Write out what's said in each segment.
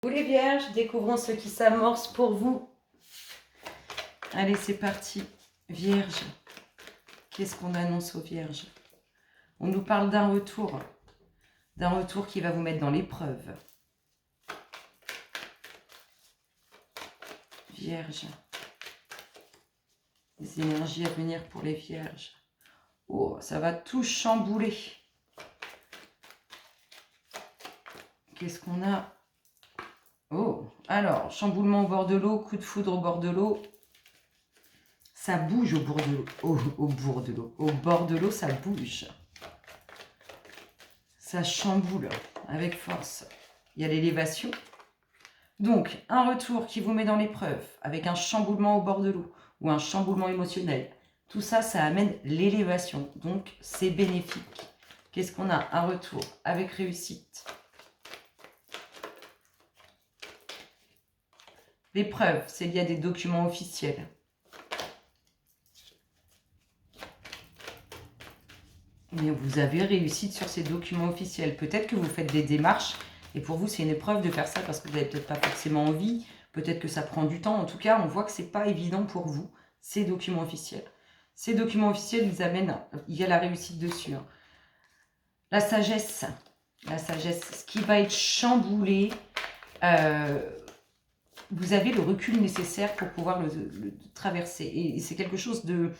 Vous les vierges, découvrons ce qui s'amorce pour vous. Allez, c'est parti. Vierge, qu'est-ce qu'on annonce aux vierges? On nous parle d'un retour qui va vous mettre dans l'épreuve. Vierge, des énergies à venir pour les vierges. Oh, ça va tout chambouler. Qu'est-ce qu'on a? Oh, alors, chamboulement au bord de l'eau, coup de foudre au bord de l'eau. Ça bouge au bord de l'eau. Au bord de l'eau, ça bouge. Ça chamboule avec force. Il y a l'élévation. Donc, un retour qui vous met dans l'épreuve, avec un chamboulement au bord de l'eau, ou un chamboulement émotionnel. Tout ça, ça amène l'élévation. Donc, c'est bénéfique. Qu'est-ce qu'on a? Un retour avec réussite. L'épreuve, c'est lié à des documents officiels. Mais vous avez réussite sur ces documents officiels. Peut-être que vous faites des démarches et pour vous, c'est une épreuve de faire ça parce que vous n'avez peut-être pas forcément envie. Peut-être que ça prend du temps. En tout cas, on voit que ce n'est pas évident pour vous, ces documents officiels. Ces documents officiels, ils amènent, il y a la réussite dessus. La sagesse, ce qui va être chamboulé, vous avez le recul nécessaire pour pouvoir le traverser. Et c'est quelque chose de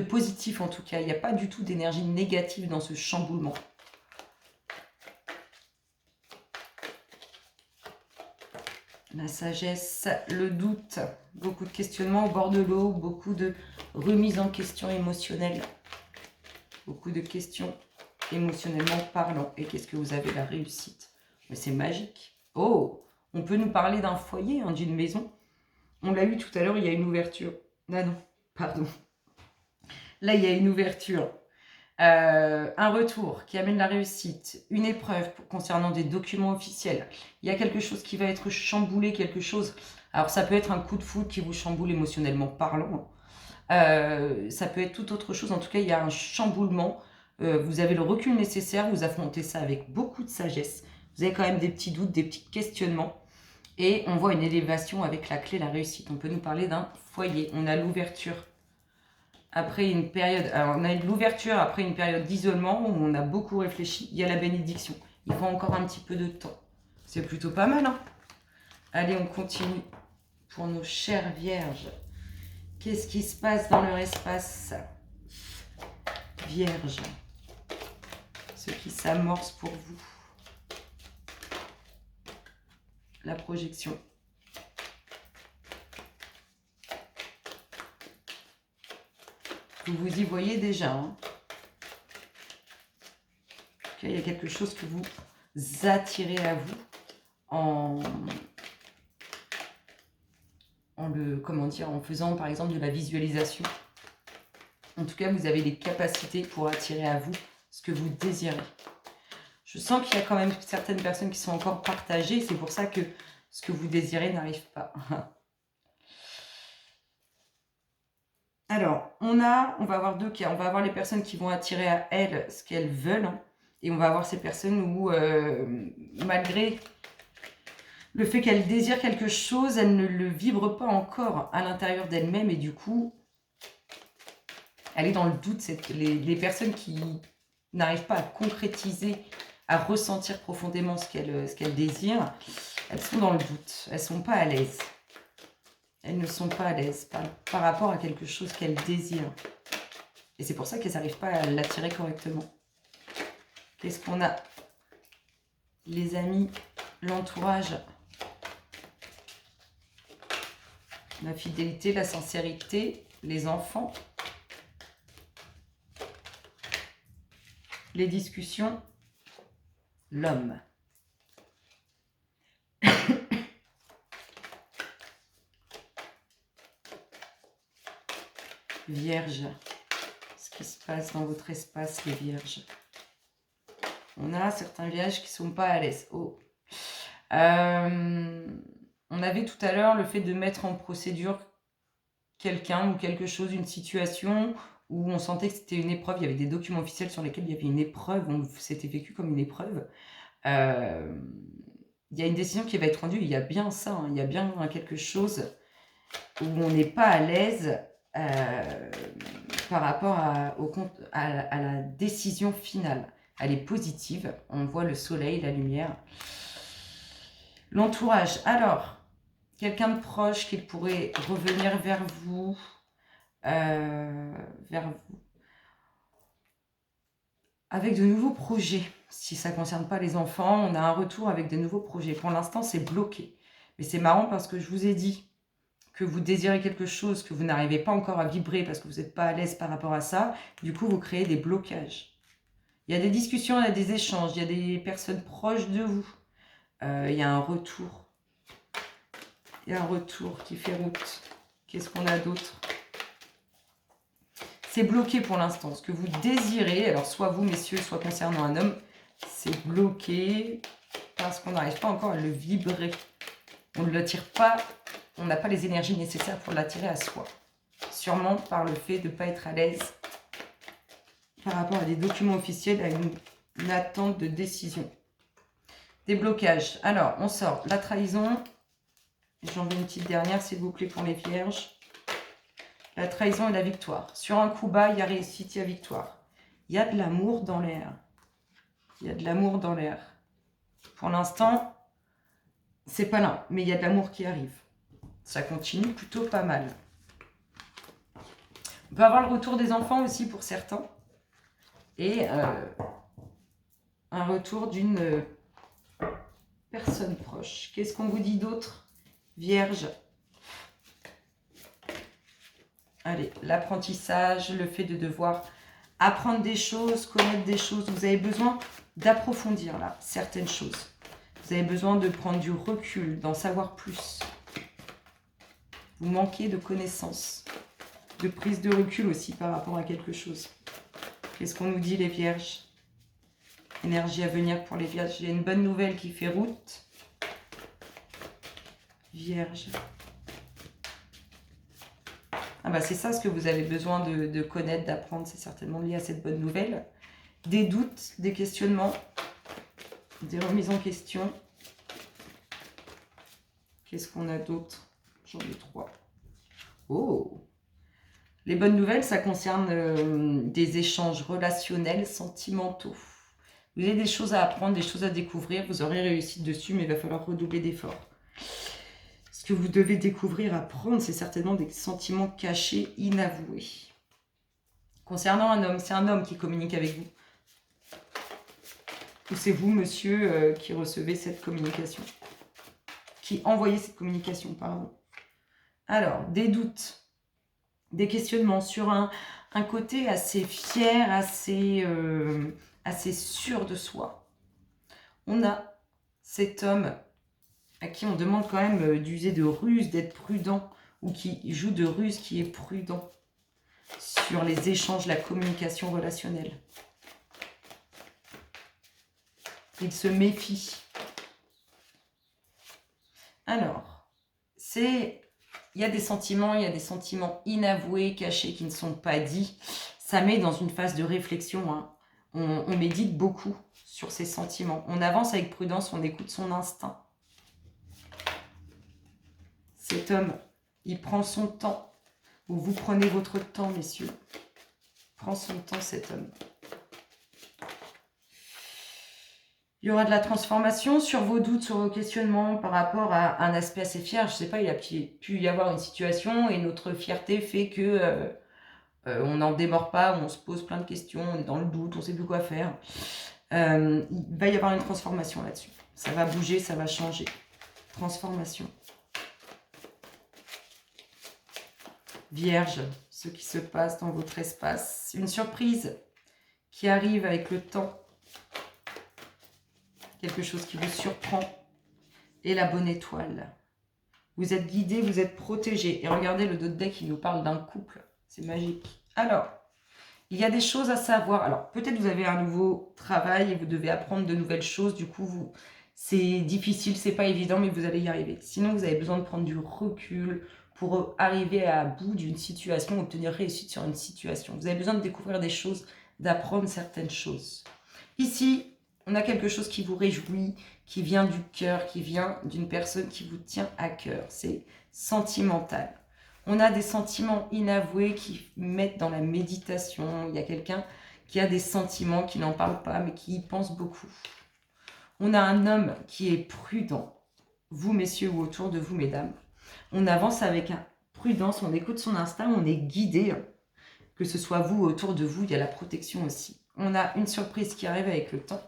positif en tout cas. Il n'y a pas du tout d'énergie négative dans ce chamboulement. La sagesse, le doute, beaucoup de questionnements au bord de l'eau, beaucoup de remise en question émotionnelle. Beaucoup de questions émotionnellement parlant. Et qu'est-ce que vous avez? La réussite. Mais c'est magique. Oh, on peut nous parler d'un foyer, hein, d'une maison. On l'a eu tout à l'heure, il y a une ouverture. Ah non, pardon. Là, il y a une ouverture. Un retour qui amène la réussite. Une épreuve concernant des documents officiels. Il y a quelque chose qui va être chamboulé, quelque chose... Alors, ça peut être un coup de foudre qui vous chamboule émotionnellement parlant. Ça peut être tout autre chose. En tout cas, il y a un chamboulement. Vous avez le recul nécessaire. Vous affrontez ça avec beaucoup de sagesse. Vous avez quand même des petits doutes, des petits questionnements. Et on voit une élévation avec la clé, la réussite. On peut nous parler d'un foyer. On a l'ouverture après une période... Alors, on a l'ouverture après une période d'isolement où on a beaucoup réfléchi. Il y a la bénédiction. Il faut encore un petit peu de temps. C'est plutôt pas mal, hein? Allez, on continue. Pour nos chères vierges, qu'est-ce qui se passe dans leur espace? Vierge, ce qui s'amorce pour vous. La projection. Vous vous y voyez déjà. Hein. Il y a quelque chose que vous attirez à vous en faisant par exemple de la visualisation. En tout cas, vous avez les capacités pour attirer à vous ce que vous désirez. Je sens qu'il y a quand même certaines personnes qui sont encore partagées. C'est pour ça que ce que vous désirez n'arrive pas. Alors, on va avoir deux cas. On va avoir les personnes qui vont attirer à elles ce qu'elles veulent. Hein, et on va avoir ces personnes où, malgré le fait qu'elles désirent quelque chose, elles ne le vibrent pas encore à l'intérieur d'elles-mêmes. Et du coup, elle est dans le doute. Les personnes qui n'arrivent pas à concrétiser, à ressentir profondément ce qu'elles désirent, elles sont dans le doute. Elles ne sont pas à l'aise. Elles ne sont pas à l'aise par rapport à quelque chose qu'elles désirent. Et c'est pour ça qu'elles n'arrivent pas à l'attirer correctement. Qu'est-ce qu'on a? Les amis, l'entourage, la fidélité, la sincérité, les enfants, les discussions, l'homme. Vierge, ce qui se passe dans votre espace, les vierges. On a certains vierges qui ne sont pas à l'aise. Oh. On avait tout à l'heure le fait de mettre en procédure quelqu'un ou quelque chose, une situation où on sentait que c'était une épreuve. Il y avait des documents officiels sur lesquels il y avait une épreuve. C'était vécu comme une épreuve. il y a une décision qui va être rendue. Il y a bien ça, hein, il y a bien quelque chose où on n'est pas à l'aise par rapport à la décision finale. Elle est positive. On voit le soleil, la lumière. L'entourage. Alors, quelqu'un de proche qui pourrait revenir vers vous. Avec de nouveaux projets. Si ça ne concerne pas les enfants, on a un retour avec de nouveaux projets. Pour l'instant, c'est bloqué. Mais c'est marrant parce que je vous ai dit que vous désirez quelque chose, que vous n'arrivez pas encore à vibrer parce que vous n'êtes pas à l'aise par rapport à ça. Du coup, vous créez des blocages. Il y a des discussions, il y a des échanges, il y a des personnes proches de vous. Il y a un retour. Il y a un retour qui fait route. Qu'est-ce qu'on a d'autre ? C'est bloqué pour l'instant. Ce que vous désirez, alors soit vous, messieurs, soit concernant un homme, c'est bloqué parce qu'on n'arrive pas encore à le vibrer. On ne l'attire pas, on n'a pas les énergies nécessaires pour l'attirer à soi. Sûrement par le fait de ne pas être à l'aise par rapport à des documents officiels, à une attente de décision. Des blocages. Alors, on sort la trahison. J'en veux une petite dernière, s'il vous plaît, pour les vierges. La trahison et la victoire. Sur un coup bas, il y a réussite, il y a victoire. Il y a de l'amour dans l'air. Il y a de l'amour dans l'air. Pour l'instant, c'est pas là, mais il y a de l'amour qui arrive. Ça continue plutôt pas mal. On peut avoir le retour des enfants aussi pour certains. Et un retour d'une personne proche. Qu'est-ce qu'on vous dit d'autre, Vierge ? Allez, l'apprentissage, le fait de devoir apprendre des choses, connaître des choses. Vous avez besoin d'approfondir là certaines choses. Vous avez besoin de prendre du recul, d'en savoir plus. Vous manquez de connaissances, de prise de recul aussi par rapport à quelque chose. Qu'est-ce qu'on nous dit les vierges ? Énergie à venir pour les vierges. Il y a une bonne nouvelle qui fait route. Vierge. Ah bah c'est ça ce que vous avez besoin de connaître, d'apprendre. C'est certainement lié à cette bonne nouvelle. Des doutes, des questionnements, des remises en question. Qu'est-ce qu'on a d'autre ? J'en ai 3. Oh ! Les bonnes nouvelles, ça concerne des échanges relationnels, sentimentaux. Vous avez des choses à apprendre, des choses à découvrir. Vous aurez réussi dessus, mais il va falloir redoubler d'efforts. Ce que vous devez découvrir, apprendre, c'est certainement des sentiments cachés, inavoués. Concernant un homme, c'est un homme qui communique avec vous. Ou c'est vous, monsieur, qui recevez cette communication. Qui envoyez cette communication, pardon. Alors, des doutes, des questionnements sur un côté assez fier, assez sûr de soi. On a cet homme à qui on demande quand même d'user de ruse, d'être prudent, ou qui joue de ruse, qui est prudent sur les échanges, la communication relationnelle. Il se méfie. Alors, il y a des sentiments inavoués, cachés, qui ne sont pas dits. Ça met dans une phase de réflexion. Hein. On médite beaucoup sur ces sentiments. On avance avec prudence, on écoute son instinct. Cet homme, il prend son temps. Ou vous prenez votre temps, messieurs. Prend son temps, cet homme. Il y aura de la transformation sur vos doutes, sur vos questionnements par rapport à un aspect assez fier. Je ne sais pas, il a pu y avoir une situation et notre fierté fait que on n'en démord pas, on se pose plein de questions, on est dans le doute, on ne sait plus quoi faire. Il va y avoir une transformation là-dessus. Ça va bouger, ça va changer. Transformation. Vierge, ce qui se passe dans votre espace. Une surprise qui arrive avec le temps. Quelque chose qui vous surprend. Et la bonne étoile. Vous êtes guidé, vous êtes protégé. Et regardez le dos de deck, il nous parle d'un couple. C'est magique. Alors, il y a des choses à savoir. Alors, peut-être vous avez un nouveau travail et vous devez apprendre de nouvelles choses. Du coup, c'est difficile, c'est pas évident, mais vous allez y arriver. Sinon, vous avez besoin de prendre du recul pour arriver à bout d'une situation, obtenir réussite sur une situation. Vous avez besoin de découvrir des choses, d'apprendre certaines choses. Ici, On a quelque chose qui vous réjouit, qui vient du cœur, qui vient d'une personne qui vous tient à cœur. C'est sentimental. On a des sentiments inavoués qui mettent dans la méditation. Il y a quelqu'un qui a des sentiments, qui n'en parle pas, mais qui y pense beaucoup. On a un homme qui est prudent. Vous, messieurs, ou autour de vous, mesdames. On avance avec prudence, on écoute son instinct, on est guidé. Que ce soit vous ou autour de vous, il y a la protection aussi. On a une surprise qui arrive avec le temps.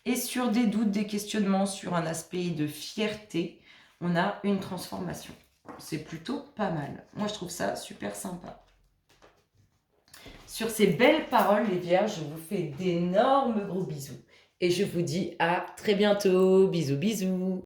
Et sur des doutes, des questionnements, sur un aspect de fierté, on a une transformation. C'est plutôt pas mal. Moi, je trouve ça super sympa. Sur ces belles paroles, les vierges, je vous fais d'énormes gros bisous. Et je vous dis à très bientôt. Bisous, bisous.